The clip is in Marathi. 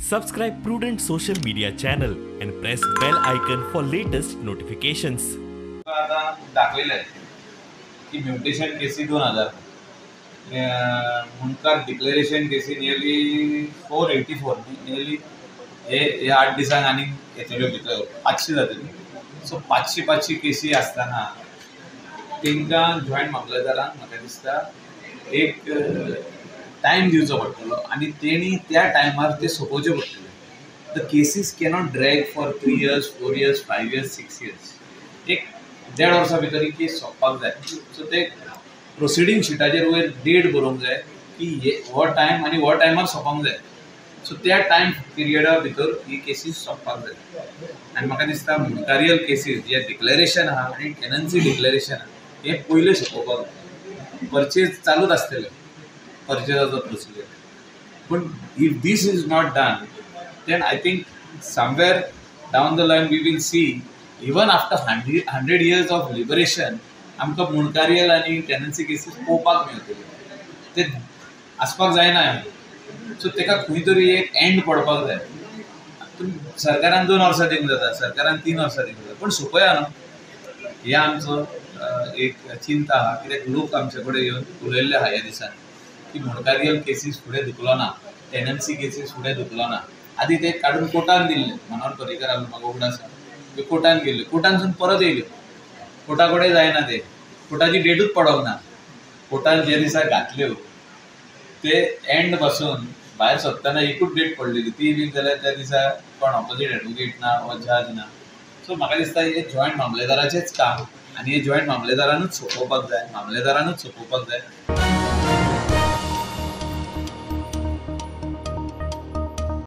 Subscribe Prudent social media channel and press bell icon for latest notifications. आता दाखवलेलं आहे की म्युटेशन केसी 2000 मुनकार डिक्लेरेशन केसी नियरली 484 नियरली हे 8 दिसांक आनी येतल्यो भितर 500 जातली. सो 500 केसी आसतना तांकां जॉयंट मामलेदारांक म्हाका दिसता एक टायम दिवचो पडटलो आनी तेणी त्या टायमार ते सोंपोवचे पडटले. The cases cannot drag for 3 years 4 years 5 years 6 years. एक 1.5 वर्सां भितर ही केस सोंपपाक जाय. सो ते प्रोसिडींग शिटाचेर वयर डेट बरोवंक जाय की हो टायम आनी हो टायमार सोंपोंक जाय. सो त्या टायम पिरियडा भितर ही केसीस सोंपपाक जाय. आनी म्हाका दिसता मुनकारियल केसीस जे डिक्लेरेशन आहा आनी टेनन्सी डिक्लेरेशन आहा हे पयलें सोंपोवपाक जाय. परचेज चालूच आसतले परचेजाचो प्रोसिजर. पूण if this is not done then I think somewhere down the line we will see even after 100 years of liberation आमकां मुनकारियल आनी टेनन्सी केसीस पळोवपाक मेळटल्यो. ते आसपाक जायना. सो ताका खंय तरी एक एंड पडपाक जाय. सरकारान 2 वर्सां दिवंक जाता, सरकारान 3 वर्सां दिवंक जाता, पूण सोंपया न्हू. हे आमचो एक चिंता आहा. कित्याक लोक आमचे कडेन येवन उलयल्ले आहा ह्या दिसांनी की मुनकारियल केसीस फुडें धुकलो ना, टेनन्सी केसीस फुडें धुकलो ना. आधी ते काढून कोर्टान दिल्ले. मनोहर पर्रीकर आलो म्हाका उगडास ते कोर्टान गेले, कोर्टानसून परत येयले. कोर्टा कडेन जायना ते, कोर्टाची डेटूच पडोंक ना. कोर्टान जे दिसा घातल्यो ते एंड पासून भायर सरतना एकूच डेट पडलेली, ती बी जाल्यार त्या दिसा कोण ऑपोजीट एडवोकेट ना वा जज ना. सो म्हाका दिसता हे जॉयंट मामलेदाराचेच काम आनी हे जॉयंट मामलेदारानूच सोंपोवपाक जाय, मामलेदारानूच सोंपोवपाक जाय.